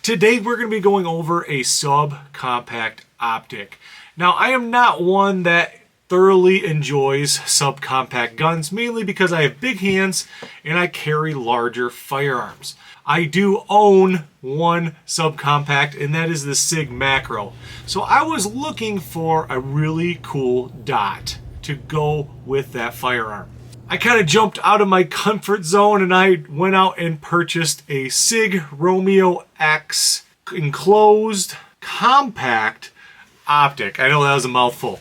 Today we're going to be going over a subcompact optic. Now I am not one that thoroughly enjoys subcompact guns, mainly because I have big hands and I carry larger firearms. I do own one subcompact, and that is the Sig Macro. So I was looking for a really cool dot to go with that firearm. I kind of jumped out of my comfort zone and I went out and purchased a Sig Romeo X Enclosed Compact optic. I know that was a mouthful.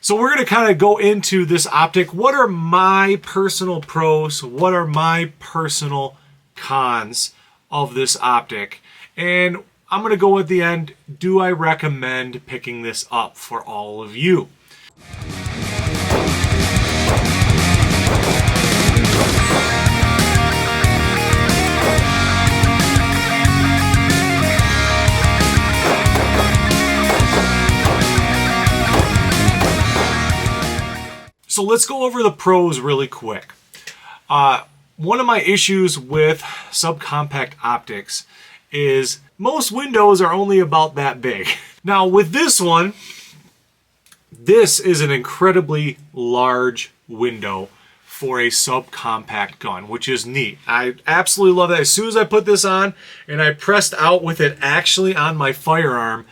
So we're going to kind of go into this optic. What are my personal pros? What are my personal cons of this optic? And I'm going to go at the end. Do I recommend picking this up for all of you? So let's go over the pros really quick. One of my issues with subcompact optics is most windows are only about that big. Now with this one, this is an incredibly large window for a subcompact gun, which is neat. I absolutely love that. As soon as I put this on and I pressed out with it actually on my firearm,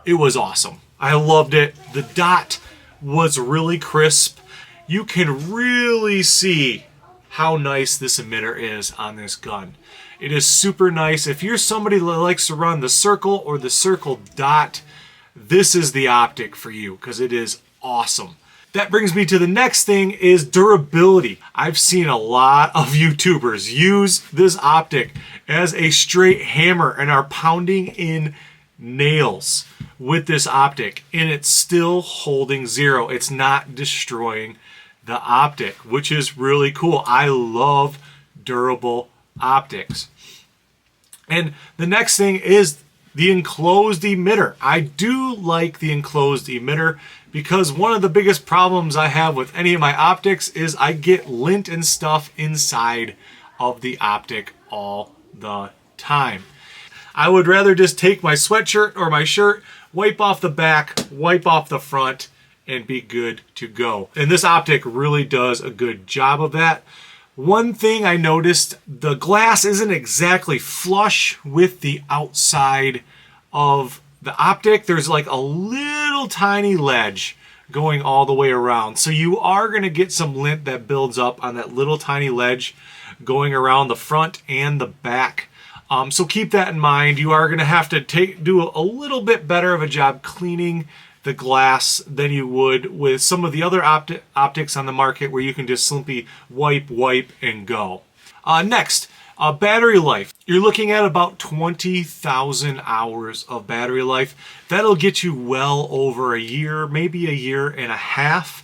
it was awesome. I loved it. The dot was really crisp. You can really see how nice this emitter is on this gun. It is super nice. If you're somebody that likes to run the circle or the circle dot, this is the optic for you because it is awesome. That brings me to the next thing is durability. I've seen a lot of YouTubers use this optic as a straight hammer and are pounding in nails with this optic, and it's still holding zero. It's not destroying the optic, which is really cool. I love durable optics. And the next thing is the enclosed emitter. I do like the enclosed emitter because one of the biggest problems I have with any of my optics is I get lint and stuff inside of the optic all the time. I would rather just take my sweatshirt or my shirt, wipe off the back, wipe off the front, and be good to go. And this optic really does a good job of that. One thing I noticed, the glass isn't exactly flush with the outside of the optic. There's like a little tiny ledge going all the way around. So you are going to get some lint that builds up on that little tiny ledge going around the front and the back. So keep that in mind. You are going to have to do a little bit better of a job cleaning the glass than you would with some of the other optics on the market where you can just simply wipe, and go. Next, battery life. You're looking at about 20,000 hours of battery life. That'll get you well over a year, maybe a year and a half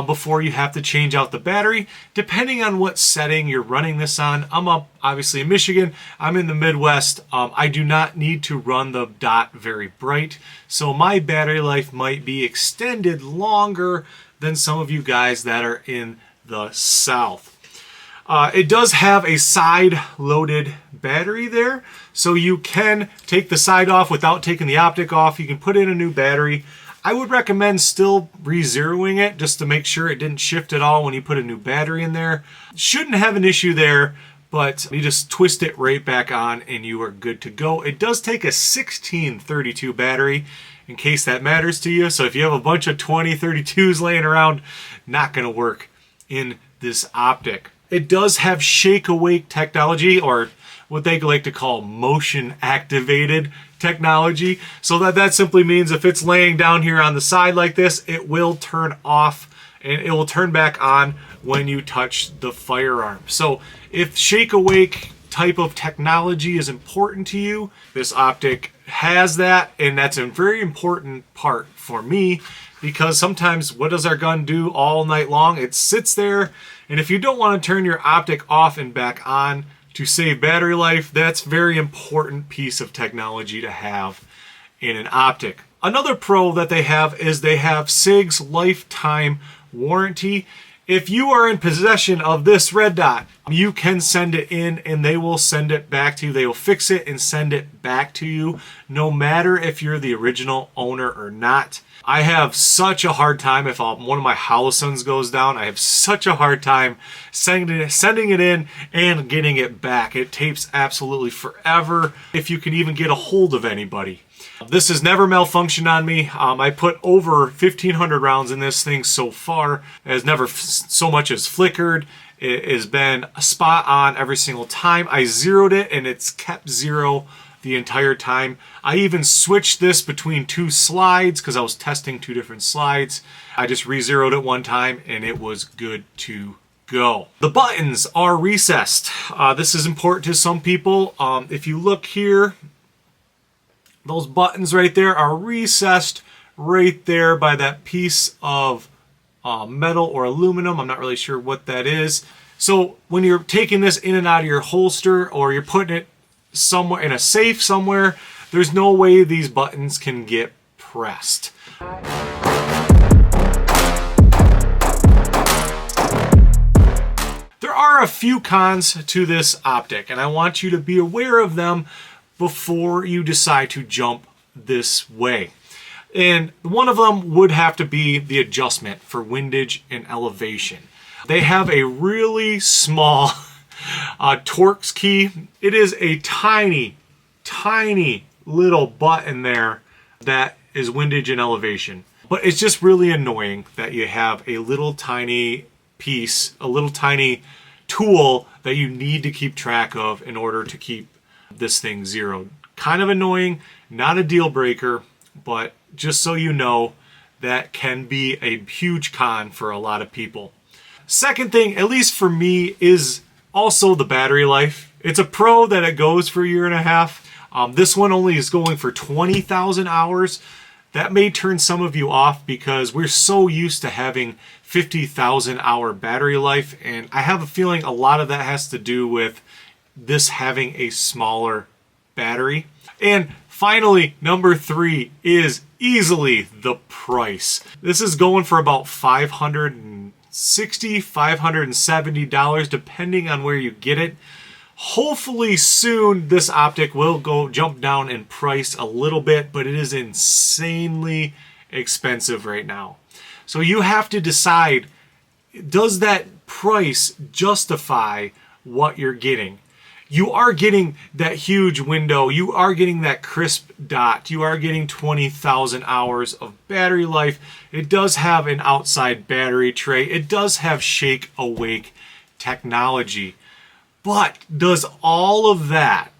before you have to change out the battery, depending on what setting you're running this on. I'm up obviously in Michigan. I'm in the Midwest. I do not need to run the dot very bright, so my battery life might be extended longer than some of you guys that are in the South. It does have a side-loaded battery there, so you can take the side off without taking the optic off. You can put in a new battery. I would recommend still re-zeroing it just to make sure it didn't shift at all when you put a new battery in there. Shouldn't have an issue there, but you just twist it right back on and you are good to go. It does take a 1632 battery in case that matters to you. So if you have a bunch of 2032s laying around, not going to work in this optic. It does have shake awake technology, or what they like to call motion activated technology. So that simply means if it's laying down here on the side like this, it will turn off and it will turn back on when you touch the firearm. So if shake awake type of technology is important to you, this optic has that, and that's a very important part for me because sometimes what does our gun do all night long? It sits there, and if you don't want to turn your optic off and back on to save battery life, that's a very important piece of technology to have in an optic. Another pro that they have is they have Sig's lifetime warranty. If you are in possession of this red dot, you can send it in and they will send it back to you. They will fix it and send it back to you, no matter if you're the original owner or not. I have such a hard time if one of my Holosuns goes down. I have such a hard time sending it in and getting it back. It takes absolutely forever if you can even get a hold of anybody. This has never malfunctioned on me. I put over 1,500 rounds in this thing so far. It has never so much as flickered. It has been spot on every single time. I zeroed it and it's kept zero the entire time. I even switched this between two slides because I was testing two different slides. I just re-zeroed it one time and it was good to go. The buttons are recessed. This is important to some people. If you look here, those buttons right there are recessed right there by that piece of metal or aluminum. I'm not really sure what that is. So when you're taking this in and out of your holster or you're putting it somewhere in a safe somewhere, there's no way these buttons can get pressed. There are a few cons to this optic, and I want you to be aware of them before you decide to jump this way. And one of them would have to be the adjustment for windage and elevation. They have a really small Torx key. It is a tiny, tiny little button there that is windage and elevation. But it's just really annoying that you have a little tiny piece, a little tiny tool that you need to keep track of in order to keep this thing zeroed. Kind of annoying, not a deal breaker, but just so you know, that can be a huge con for a lot of people. Second thing, at least for me, is also the battery life. It's a Pro that it goes for a year and a half. This one only is going for 20,000 hours. That may turn some of you off because we're so used to having 50,000 hour battery life, and I have a feeling a lot of that has to do with this having a smaller battery. And finally, number 3 is easily the price. This is going for about $560, $570, depending on where you get it. Hopefully soon this optic will jump down in price a little bit, but it is insanely expensive right now. So you have to decide, does that price justify what you're getting? You are getting that huge window, you are getting that crisp dot, you are getting 20,000 hours of battery life. It does have an outside battery tray, it does have shake awake technology. But does all of that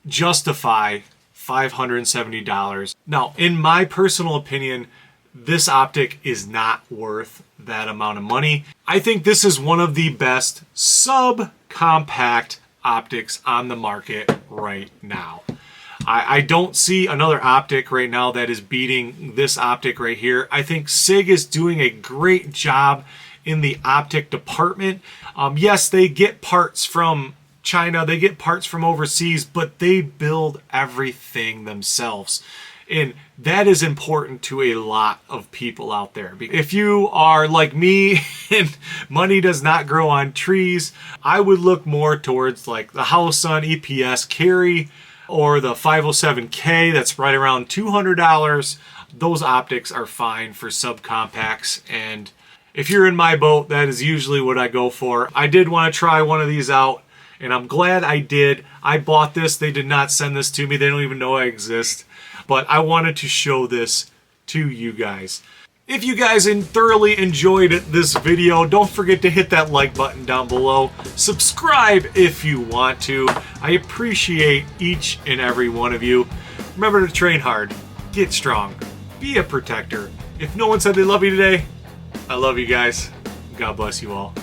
justify $570? Now, in my personal opinion, this optic is not worth that amount of money. I think this is one of the best subcompact optics on the market right now. I don't see another optic right now that is beating this optic right here. I think Sig is doing a great job in the optic department. Yes, they get parts from China, they get parts from overseas, but they build everything themselves. And that is important to a lot of people out there. If you are like me and money does not grow on trees, I would look more towards like the Holosun EPS Carry or the 507K that's right around $200. Those optics are fine for subcompacts, and if you're in my boat, that is usually what I go for. I did want to try one of these out, and I'm glad I did. I bought this. They did not send this to me. They don't even know I exist. But I wanted to show this to you guys. If you guys thoroughly enjoyed this video, don't forget to hit that like button down below. Subscribe if you want to. I appreciate each and every one of you. Remember to train hard, get strong, be a protector. If no one said they love you today, I love you guys. God bless you all.